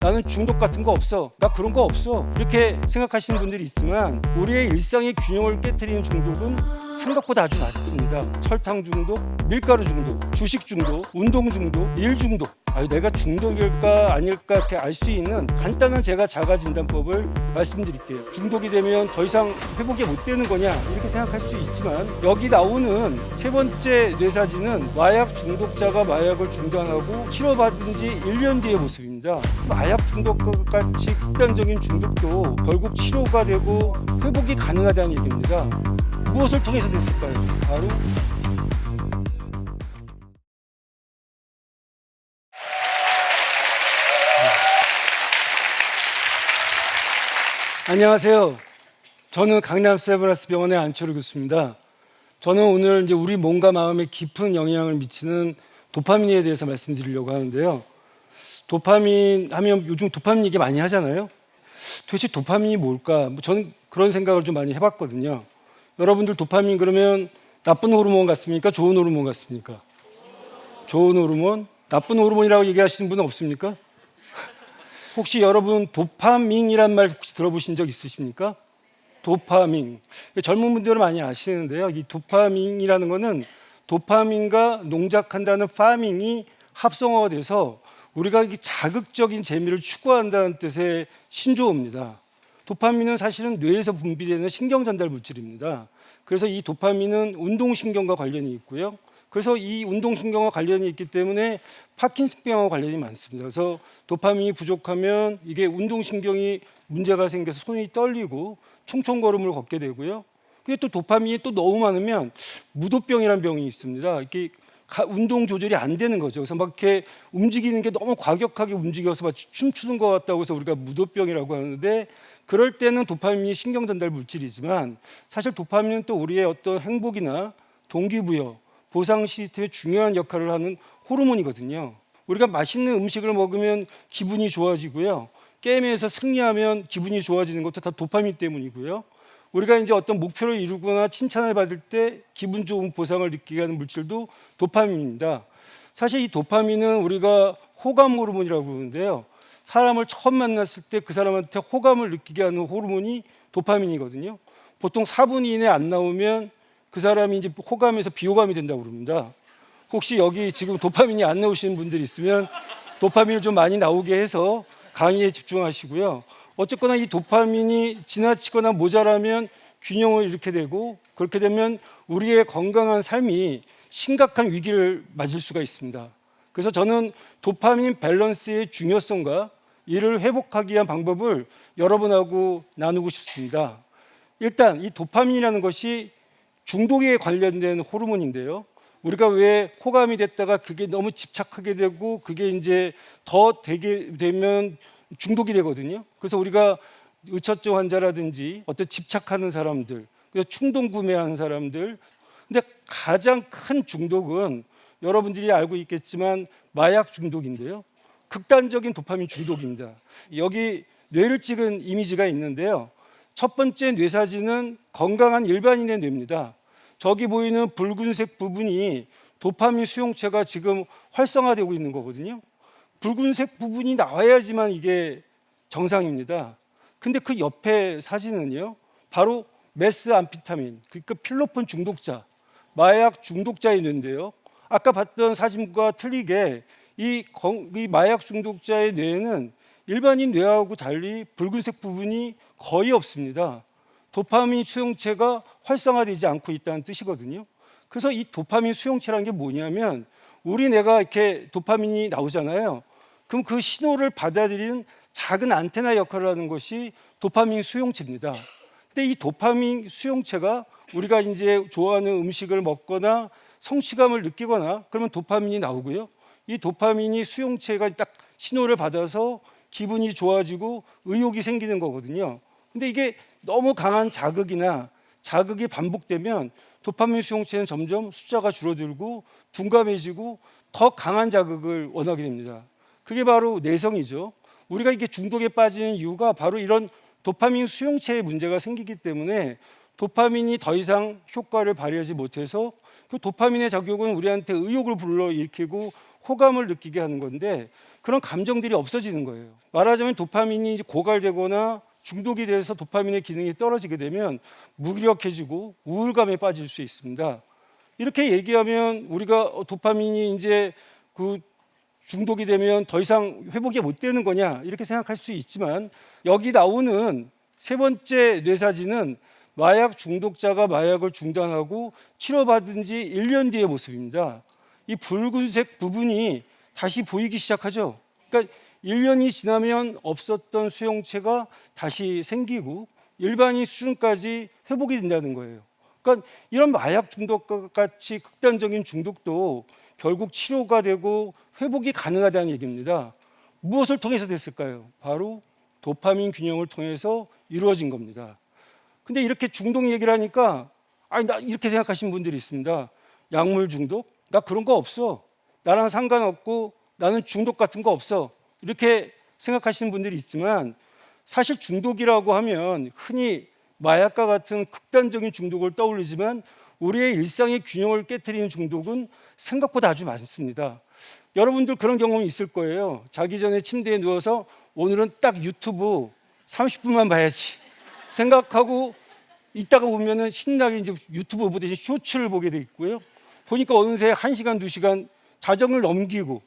나는 중독 같은 거 없어, 나 그런 거 없어, 이렇게 생각하시는 분들이 있지만 우리의 일상의 균형을 깨트리는 중독은 생각보다 아주 낮습니다. 설탕 중독, 밀가루 중독, 주식 중독, 운동 중독, 일 중독. 내가 중독일까 아닐까 이렇게 알 수 있는 간단한 제가 자가진단법을 말씀드릴게요. 중독이 되면 더 이상 회복이 못 되는 거냐 이렇게 생각할 수 있지만, 여기 나오는 세 번째 뇌사진은 마약 중독자가 마약을 중단하고 치료받은 지 1년 뒤의 모습입니다. 마약 중독과 같이 극단적인 중독도 결국 치료가 되고 회복이 가능하다는 얘기입니다. 무엇을 통해서 됐을까요? 바로 안녕하세요. 저는 강남 세브란스 병원의 안철우 교수입니다. 저는 오늘 이제 우리 몸과 마음에 깊은 영향을 미치는 도파민에 대해서 말씀드리려고 하는데요. 도파민 하면 요즘 도파민 얘기 많이 하잖아요. 도대체 도파민이 뭘까? 저는 그런 생각을 좀 많이 해봤거든요. 여러분들 도파민 그러면 나쁜 호르몬 같습니까? 좋은 호르몬 같습니까? 좋은 호르몬? 나쁜 호르몬이라고 얘기하시는 분은 없습니까? 혹시 여러분 도파민이란 말 혹시 들어보신 적 있으십니까? 도파민. 젊은 분들은 많이 아시는데요. 이 도파민이라는 거는 도파민과 농작한다는 파밍이 합성어가 돼서 우리가 자극적인 재미를 추구한다는 뜻의 신조어입니다. 도파민은 사실은 뇌에서 분비되는 신경 전달 물질입니다. 그래서 이 도파민은 운동신경과 관련이 있고요. 그래서 이 운동신경과 관련이 있기 때문에 파킨슨병과 관련이 많습니다. 그래서 도파민이 부족하면 이게 운동신경이 문제가 생겨서 손이 떨리고 총총걸음을 걷게 되고요. 근데 또 도파민이 또 너무 많으면 무도병이라는 병이 있습니다. 이게 운동 조절이 안 되는 거죠. 그래서 막 이렇게 움직이는 게 너무 과격하게 움직여서 막 춤추는 것 같다고 해서 우리가 무도병이라고 하는데, 그럴 때는 도파민이 신경 전달 물질이지만 사실 도파민은 또 우리의 어떤 행복이나 동기부여, 보상 시스템에 중요한 역할을 하는 호르몬이거든요. 우리가 맛있는 음식을 먹으면 기분이 좋아지고요. 게임에서 승리하면 기분이 좋아지는 것도 다 도파민 때문이고요. 우리가 이제 어떤 목표를 이루거나 칭찬을 받을 때 기분 좋은 보상을 느끼게 하는 물질도 도파민입니다. 사실 이 도파민은 우리가 호감 호르몬이라고 부르는데요. 사람을 처음 만났을 때 그 사람한테 호감을 느끼게 하는 호르몬이 도파민이거든요. 보통 4분 이내 안 나오면 그 사람이 이제 호감에서 비호감이 된다고 그럽니다. 혹시 여기 지금 도파민이 안 나오시는 분들이 있으면 도파민을 좀 많이 나오게 해서 강의에 집중하시고요. 어쨌거나 이 도파민이 지나치거나 모자라면 균형을 잃게 되고, 그렇게 되면 우리의 건강한 삶이 심각한 위기를 맞을 수가 있습니다. 그래서 저는 도파민 밸런스의 중요성과 이를 회복하기 위한 방법을 여러분하고 나누고 싶습니다. 일단 이 도파민이라는 것이 중독에 관련된 호르몬인데요. 우리가 왜 호감이 됐다가 그게 너무 집착하게 되고 그게 이제 더 되게 되면 중독이 되거든요. 그래서 우리가 의처증 환자라든지 어떤 집착하는 사람들, 충동 구매하는 사람들, 근데 가장 큰 중독은 여러분들이 알고 있겠지만 마약 중독인데요. 극단적인 도파민 중독입니다. 여기 뇌를 찍은 이미지가 있는데요. 첫 번째 뇌사진은 건강한 일반인의 뇌입니다. 저기 보이는 붉은색 부분이 도파민 수용체가 지금 활성화되고 있는 거거든요. 붉은색 부분이 나와야지만 이게 정상입니다. 근데 그 옆에 사진은요, 바로 메스암피타민, 그러니까 필로폰 중독자, 마약 중독자의 뇌인데요. 아까 봤던 사진과 틀리게 이 마약 중독자의 뇌에는 일반인 뇌하고 달리 붉은색 부분이 거의 없습니다. 도파민 수용체가 활성화되지 않고 있다는 뜻이거든요. 그래서 이 도파민 수용체라는 게 뭐냐면, 우리 뇌가 이렇게 도파민이 나오잖아요. 그럼 그 신호를 받아들이는 작은 안테나 역할을 하는 것이 도파민 수용체입니다. 근데 이 도파민 수용체가 우리가 이제 좋아하는 음식을 먹거나 성취감을 느끼거나 그러면 도파민이 나오고요. 이 도파민이 수용체가 딱 신호를 받아서 기분이 좋아지고 의욕이 생기는 거거든요. 근데 이게 너무 강한 자극이나 자극이 반복되면 도파민 수용체는 점점 숫자가 줄어들고 둔감해지고 더 강한 자극을 원하게 됩니다. 그게 바로 내성이죠. 우리가 이게 중독에 빠지는 이유가 바로 이런 도파민 수용체에 문제가 생기기 때문에 도파민이 더 이상 효과를 발휘하지 못해서 그 도파민의 작용은 우리한테 의욕을 불러일으키고 호감을 느끼게 하는 건데 그런 감정들이 없어지는 거예요. 말하자면 도파민이 이제 고갈되거나 중독이 돼서 도파민의 기능이 떨어지게 되면 무기력해지고 우울감에 빠질 수 있습니다. 이렇게 얘기하면 우리가 도파민이 이제 그 중독이 되면 더 이상 회복이 못 되는 거냐 이렇게 생각할 수 있지만, 여기 나오는 세 번째 뇌사진은 마약 중독자가 마약을 중단하고 치료받은 지 1년 뒤의 모습입니다. 이 붉은색 부분이 다시 보이기 시작하죠. 그러니까 1년이 지나면 없었던 수용체가 다시 생기고 일반인 수준까지 회복이 된다는 거예요. 그러니까 이런 마약 중독과 같이 극단적인 중독도 결국 치료가 되고 회복이 가능하다는 얘기입니다. 무엇을 통해서 됐을까요? 바로 도파민 균형을 통해서 이루어진 겁니다. 근데 이렇게 중독 얘기를 하니까 아니 나 이렇게 생각하시는 분들이 있습니다. 약물 중독? 나 그런 거 없어. 나랑 상관없고 나는 중독 같은 거 없어. 이렇게 생각하시는 분들이 있지만, 사실 중독이라고 하면 흔히 마약과 같은 극단적인 중독을 떠올리지만 우리의 일상의 균형을 깨트리는 중독은 생각보다 아주 많습니다. 여러분들 그런 경험이 있을 거예요. 자기 전에 침대에 누워서 오늘은 딱 유튜브 30분만 봐야지 생각하고 있다가 보면은 신나게 이제 유튜브 보듯이 쇼츠를 보게 돼 있고요. 보니까 어느새 1시간, 2시간 자정을 넘기고,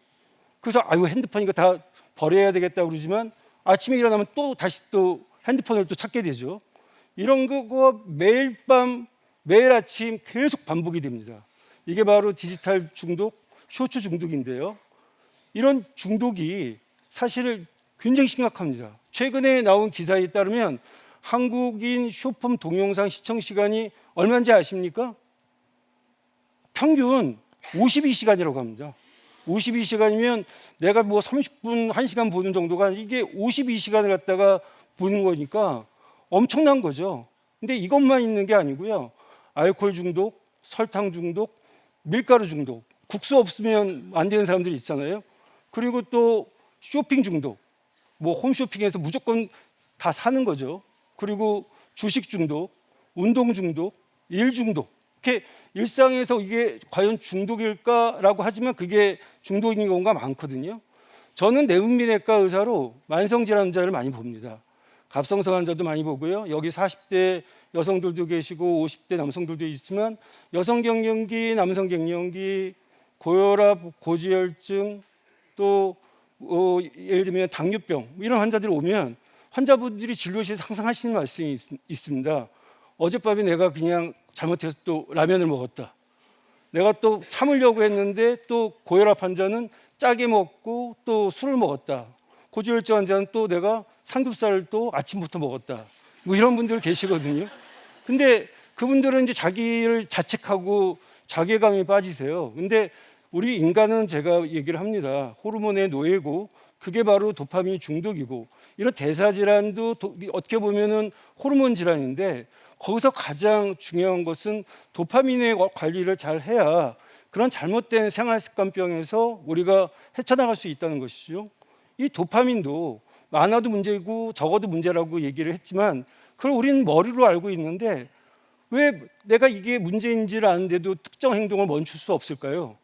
그래서 아유 핸드폰 이거 다 버려야 되겠다 그러지만 아침에 일어나면 또 다시 또 핸드폰을 또 찾게 되죠. 이런 거가 매일 밤 매일 아침 계속 반복이 됩니다. 이게 바로 디지털 중독, 쇼츠 중독인데요. 이런 중독이 사실 굉장히 심각합니다. 최근에 나온 기사에 따르면 한국인 쇼폼 동영상 시청 시간이 얼마인지 아십니까? 평균 52시간이라고 합니다. 52시간이면 내가 뭐 30분, 1시간 보는 정도가 이게 52시간을 갖다가 보는 거니까 엄청난 거죠. 근데 이것만 있는 게 아니고요. 알코올 중독, 설탕 중독, 밀가루 중독, 국수 없으면 안 되는 사람들이 있잖아요. 그리고 또 쇼핑 중독, 뭐 홈쇼핑에서 무조건 다 사는 거죠. 그리고 주식 중독, 운동 중독, 일 중독. 이렇게 일상에서 이게 과연 중독일까라고 하지만 그게 중독인 경우가 많거든요. 저는 내분비내과 의사로 만성질환 환자를 많이 봅니다. 갑상선 환자도 많이 보고요. 여기 40대 여성들도 계시고 50대 남성들도 있지만 여성 갱년기, 남성 갱년기, 고혈압, 고지혈증, 또 예를 들면 당뇨병 이런 환자들이 오면 환자분들이 진료실에서 항상 하시는 말씀이 있습니다. 어젯밤에 내가 그냥 잘못해서 또 라면을 먹었다. 내가 또 참으려고 했는데 또 고혈압 환자는 짜게 먹고 또 술을 먹었다. 고지혈증 환자는 또 내가 삼겹살을 또 아침부터 먹었다. 뭐 이런 분들 계시거든요. 근데 그분들은 이제 자기를 자책하고 자괴감에 빠지세요. 근데 우리 인간은 제가 얘기를 합니다. 호르몬의 노예고 그게 바로 도파민 중독이고, 이런 대사질환도 어떻게 보면은 호르몬 질환인데 거기서 가장 중요한 것은 도파민의 관리를 잘 해야 그런 잘못된 생활습관병에서 우리가 헤쳐나갈 수 있다는 것이죠. 이 도파민도 많아도 문제고 적어도 문제라고 얘기를 했지만 그걸 우리는 머리로 알고 있는데 왜 내가 이게 문제인지를 아는데도 특정 행동을 멈출 수 없을까요?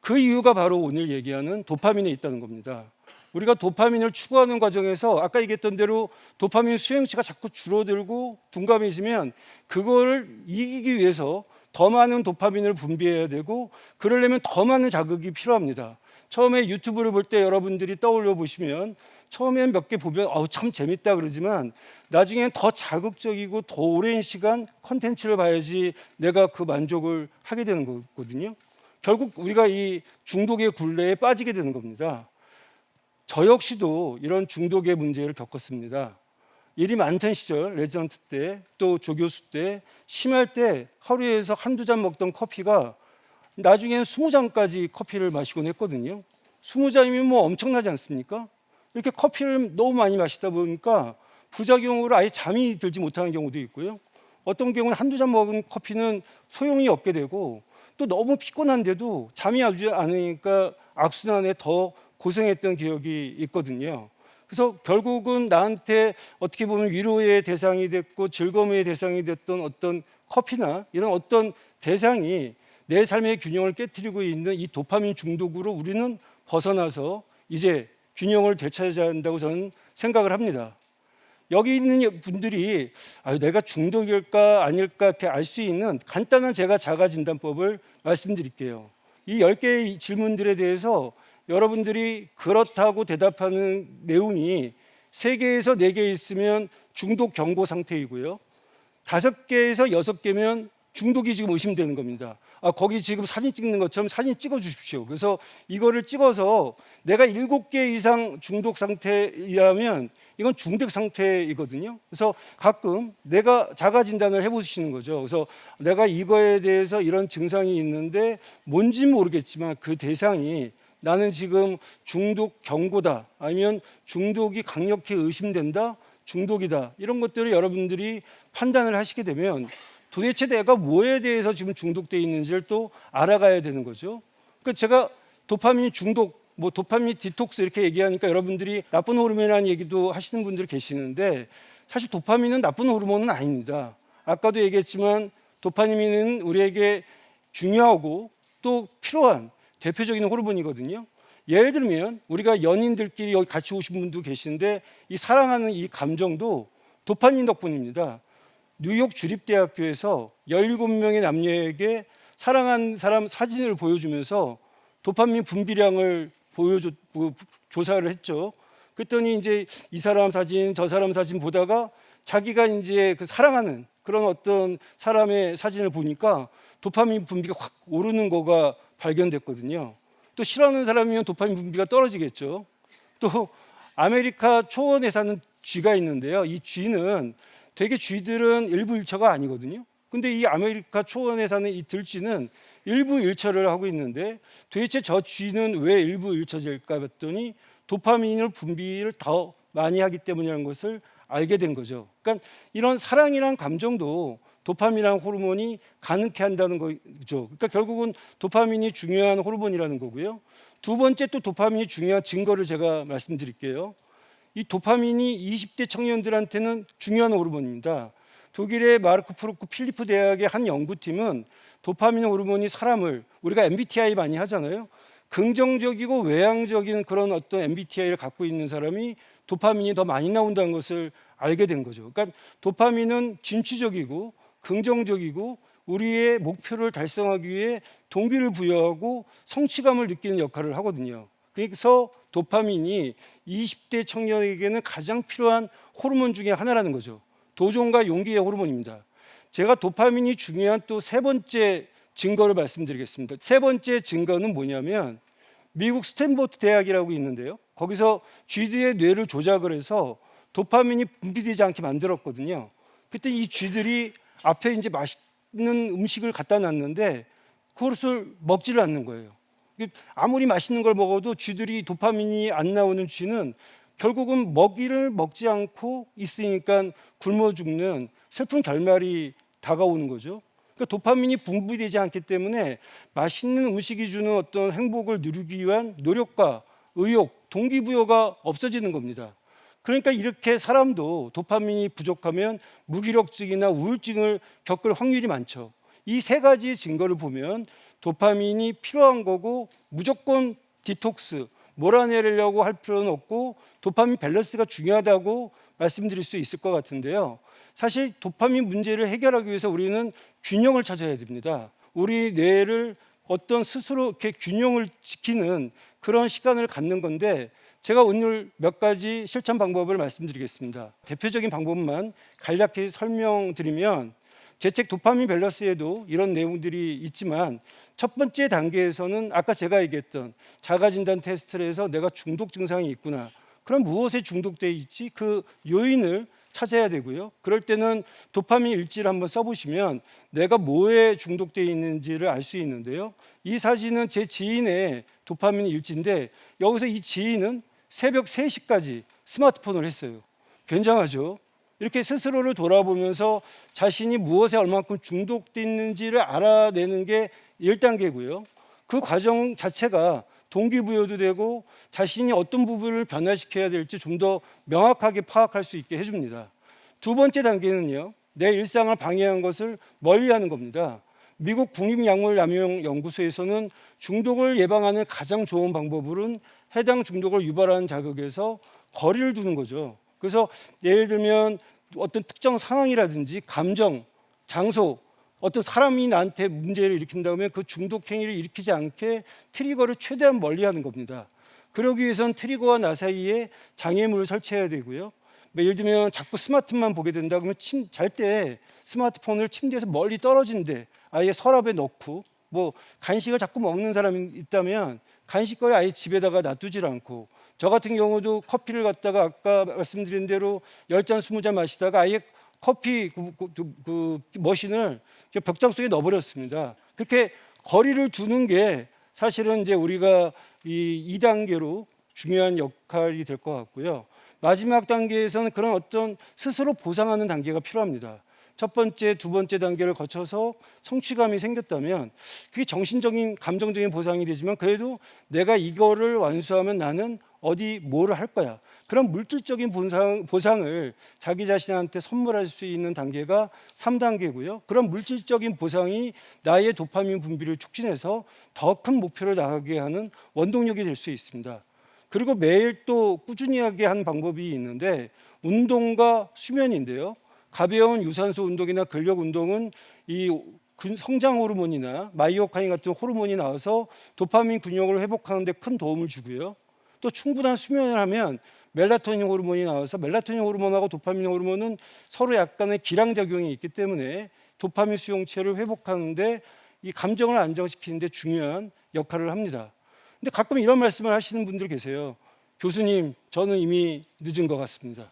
그 이유가 바로 오늘 얘기하는 도파민에 있다는 겁니다. 우리가 도파민을 추구하는 과정에서 아까 얘기했던 대로 도파민 수용체가 자꾸 줄어들고 둔감해지면 그걸 이기기 위해서 더 많은 도파민을 분비해야 되고, 그러려면 더 많은 자극이 필요합니다. 처음에 유튜브를 볼 때 여러분들이 떠올려 보시면 처음엔 몇 개 보면 참 재밌다 그러지만 나중엔 더 자극적이고 더 오랜 시간 컨텐츠를 봐야지 내가 그 만족을 하게 되는 거거든요. 결국 우리가 이 중독의 굴레에 빠지게 되는 겁니다. 저 역시도 이런 중독의 문제를 겪었습니다. 일이 많던 시절, 레지던트 때, 또 조교수 때, 심할 때 하루에서 한두 잔 먹던 커피가 나중에는 20잔까지 커피를 마시곤 했거든요. 20잔이면 뭐 엄청나지 않습니까? 이렇게 커피를 너무 많이 마시다 보니까 부작용으로 아예 잠이 들지 못하는 경우도 있고요. 어떤 경우는 한두 잔 먹은 커피는 소용이 없게 되고, 또 너무 피곤한데도 잠이 오지 않으니까 악순환에 더 고생했던 기억이 있거든요. 그래서 결국은 나한테 어떻게 보면 위로의 대상이 됐고 즐거움의 대상이 됐던 어떤 커피나 이런 어떤 대상이 내 삶의 균형을 깨트리고 있는 이 도파민 중독으로 우리는 벗어나서 이제 균형을 되찾아야 한다고 저는 생각을 합니다. 여기 있는 분들이 내가 중독일까 아닐까 이렇게 알 수 있는 간단한 제가 자가진단법을 말씀드릴게요. 이 10개의 질문들에 대해서 여러분들이 그렇다고 대답하는 내용이 3개에서 4개 있으면 중독 경고 상태이고요. 5개에서 6개면 중독이 지금 의심되는 겁니다. 거기 지금 사진 찍는 것처럼 사진 찍어 주십시오. 그래서 이거를 찍어서 내가 7개 이상 중독 상태라면 이건 중독 상태이거든요. 그래서 가끔 내가 자가 진단을 해보시는 거죠. 그래서 내가 이거에 대해서 이런 증상이 있는데 뭔지 모르겠지만 그 대상이 나는 지금 중독 경고다, 아니면 중독이 강력히 의심된다, 중독이다, 이런 것들을 여러분들이 판단을 하시게 되면 도대체 내가 뭐에 대해서 지금 중독되어 있는지를 또 알아가야 되는 거죠. 그러니까 제가 도파민 중독, 도파민 디톡스 이렇게 얘기하니까 여러분들이 나쁜 호르몬이라는 얘기도 하시는 분들이 계시는데, 사실 도파민은 나쁜 호르몬은 아닙니다. 아까도 얘기했지만 도파민은 우리에게 중요하고 또 필요한 대표적인 호르몬이거든요. 예를 들면 우리가 연인들끼리 여기 같이 오신 분도 계시는데 이 사랑하는 이 감정도 도파민 덕분입니다. 뉴욕 주립대학교에서 17명의 남녀에게 사랑한 사람 사진을 보여주면서 도파민 분비량을 조사를 했죠. 그랬더니 이제 이 사람 사진, 저 사람 사진 보다가 자기가 이제 그 사랑하는 그런 어떤 사람의 사진을 보니까 도파민 분비가 확 오르는 거가 발견됐거든요. 또 싫어하는 사람이면 도파민 분비가 떨어지겠죠. 또 아메리카 초원에 사는 쥐가 있는데요. 이 쥐는 되게 쥐들은 일부일처가 아니거든요. 근데 이 아메리카 초원에 사는 이 들쥐는 일부일처를 하고 있는데 도대체 저 쥐는 왜 일부일처일까 봤더니 도파민을 분비를 더 많이 하기 때문이라는 것을 알게 된 거죠. 그러니까 이런 사랑이란 감정도 도파민이라는 호르몬이 가능케 한다는 거죠. 그러니까 결국은 도파민이 중요한 호르몬이라는 거고요. 두 번째 또 도파민이 중요한 증거를 제가 말씀드릴게요. 이 도파민이 20대 청년들한테는 중요한 호르몬입니다. 독일의 마르크 프루크 필리프 대학의 한 연구팀은 도파민 호르몬이 사람을, 우리가 MBTI 많이 하잖아요. 긍정적이고 외향적인 그런 어떤 MBTI를 갖고 있는 사람이 도파민이 더 많이 나온다는 것을 알게 된 거죠. 그러니까 도파민은 진취적이고 긍정적이고 우리의 목표를 달성하기 위해 동기를 부여하고 성취감을 느끼는 역할을 하거든요. 그래서 도파민이 20대 청년에게는 가장 필요한 호르몬 중에 하나라는 거죠. 도전과 용기의 호르몬입니다. 제가 도파민이 중요한 또 3번째 증거를 말씀드리겠습니다. 3번째 증거는 뭐냐면 미국 스탠포드 대학이라고 있는데요. 거기서 쥐들의 뇌를 조작을 해서 도파민이 분비되지 않게 만들었거든요. 그때 이 쥐들이 앞에 이제 맛있는 음식을 갖다 놨는데 그것을 먹지를 않는 거예요. 아무리 맛있는 걸 먹어도 쥐들이 도파민이 안 나오는 쥐는 결국은 먹이를 먹지 않고 있으니까 굶어 죽는 슬픈 결말이 다가오는 거죠. 그러니까 도파민이 분비되지 않기 때문에 맛있는 음식이 주는 어떤 행복을 누리기 위한 노력과 의욕, 동기부여가 없어지는 겁니다. 그러니까 이렇게 사람도 도파민이 부족하면 무기력증이나 우울증을 겪을 확률이 많죠. 이 3가지 증거를 보면 도파민이 필요한 거고 무조건 디톡스, 몰아내려고 할 필요는 없고 도파민 밸런스가 중요하다고 말씀드릴 수 있을 것 같은데요. 사실 도파민 문제를 해결하기 위해서 우리는 균형을 찾아야 됩니다. 우리 뇌를 어떤 스스로 이렇게 균형을 지키는 그런 시간을 갖는 건데 제가 오늘 몇 가지 실천 방법을 말씀드리겠습니다. 대표적인 방법만 간략히 설명드리면 제 책 도파민 밸런스에도 이런 내용들이 있지만 첫 번째 단계에서는 아까 제가 얘기했던 자가진단 테스트를 해서 내가 중독 증상이 있구나. 그럼 무엇에 중독되어 있지? 그 요인을 찾아야 되고요. 그럴 때는 도파민 일지를 한번 써보시면 내가 뭐에 중독되어 있는지를 알 수 있는데요. 이 사진은 제 지인의 도파민 일지인데 여기서 이 지인은 새벽 3시까지 스마트폰을 했어요. 굉장하죠? 이렇게 스스로를 돌아보면서 자신이 무엇에 얼마큼 중독되어 있는지를 알아내는 게 1단계고요. 그 과정 자체가 동기부여도 되고 자신이 어떤 부분을 변화시켜야 될지 좀 더 명확하게 파악할 수 있게 해줍니다. 두 번째 단계는요, 내 일상을 방해한 것을 멀리하는 겁니다. 미국 국립약물암용연구소에서는 중독을 예방하는 가장 좋은 방법은 해당 중독을 유발하는 자극에서 거리를 두는 거죠. 그래서 예를 들면 어떤 특정 상황이라든지 감정, 장소, 어떤 사람이 나한테 문제를 일으킨다면 그 중독 행위를 일으키지 않게 트리거를 최대한 멀리하는 겁니다. 그러기 위해서는 트리거와 나 사이에 장애물을 설치해야 되고요. 예를 들면 자꾸 스마트만 보게 된다 그러면 잘 때 스마트폰을 침대에서 멀리 떨어진 데 아예 서랍에 넣고, 뭐 간식을 자꾸 먹는 사람이 있다면 간식거리 아예 집에다가 놔두질 않고, 저 같은 경우도 커피를 갖다가 아까 말씀드린 대로 10잔 20잔 마시다가 아예 커피 그 머신을 벽장 속에 넣어버렸습니다. 그렇게 거리를 두는 게 사실은 이제 우리가 이 2단계로 중요한 역할이 될 것 같고요. 마지막 단계에서는 그런 어떤 스스로 보상하는 단계가 필요합니다. 첫 번째, 두 번째 단계를 거쳐서 성취감이 생겼다면 그게 정신적인, 감정적인 보상이 되지만 그래도 내가 이거를 완수하면 나는 어디 뭐를 할 거야. 그런 물질적인 보상을 자기 자신한테 선물할 수 있는 단계가 3단계고요. 그런 물질적인 보상이 나의 도파민 분비를 촉진해서 더 큰 목표를 나가게 하는 원동력이 될 수 있습니다. 그리고 매일 또 꾸준히 하게 하는 방법이 있는데 운동과 수면인데요. 가벼운 유산소 운동이나 근력 운동은 이 성장 호르몬이나 마이오카인 같은 호르몬이 나와서 도파민 근육을 회복하는 데 큰 도움을 주고요. 또 충분한 수면을 하면 멜라토닌 호르몬이 나와서 멜라토닌 호르몬하고 도파민 호르몬은 서로 약간의 기량작용이 있기 때문에 도파민 수용체를 회복하는데 이 감정을 안정시키는 데 중요한 역할을 합니다. 근데 가끔 이런 말씀을 하시는 분들 계세요. 교수님, 저는 이미 늦은 것 같습니다.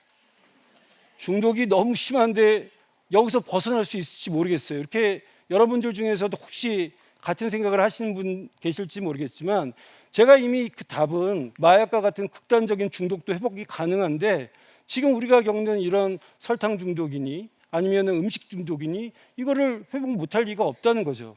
중독이 너무 심한데 여기서 벗어날 수 있을지 모르겠어요. 이렇게 여러분들 중에서도 혹시 같은 생각을 하시는 분 계실지 모르겠지만 제가 이미 그 답은 마약과 같은 극단적인 중독도 회복이 가능한데 지금 우리가 겪는 이런 설탕 중독이니 아니면 음식 중독이니 이거를 회복 못할 리가 없다는 거죠.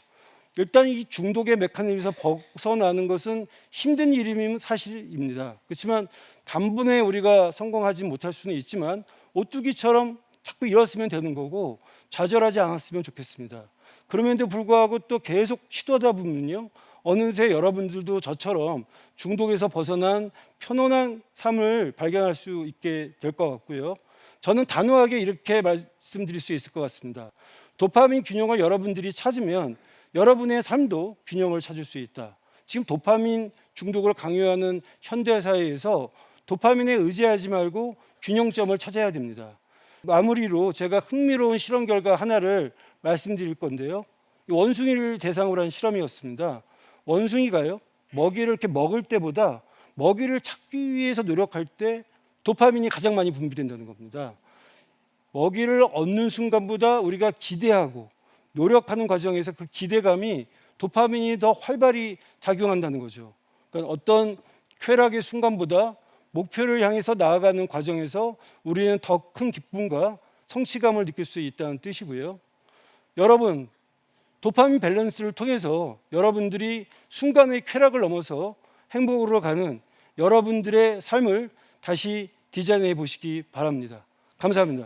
일단 이 중독의 메커니즘에서 벗어나는 것은 힘든 일임은 사실입니다. 그렇지만 단번에 우리가 성공하지 못할 수는 있지만 오뚜기처럼 자꾸 일었으면 되는 거고 좌절하지 않았으면 좋겠습니다. 그럼에도 불구하고 또 계속 시도하다 보면요, 어느새 여러분들도 저처럼 중독에서 벗어난 편안한 삶을 발견할 수 있게 될 것 같고요. 저는 단호하게 이렇게 말씀드릴 수 있을 것 같습니다. 도파민 균형을 여러분들이 찾으면 여러분의 삶도 균형을 찾을 수 있다. 지금 도파민 중독을 강요하는 현대사회에서 도파민에 의지하지 말고 균형점을 찾아야 됩니다. 마무리로 제가 흥미로운 실험 결과 하나를 말씀드릴 건데요. 원숭이를 대상으로 한 실험이었습니다. 원숭이가요, 먹이를 이렇게 먹을 때보다 먹이를 찾기 위해서 노력할 때 도파민이 가장 많이 분비된다는 겁니다. 먹이를 얻는 순간보다 우리가 기대하고 노력하는 과정에서 그 기대감이 도파민이 더 활발히 작용한다는 거죠. 그러니까 어떤 쾌락의 순간보다 목표를 향해서 나아가는 과정에서 우리는 더 큰 기쁨과 성취감을 느낄 수 있다는 뜻이고요. 여러분, 도파민 밸런스를 통해서 여러분들이 순간의 쾌락을 넘어서 행복으로 가는 여러분들의 삶을 다시 디자인해 보시기 바랍니다. 감사합니다.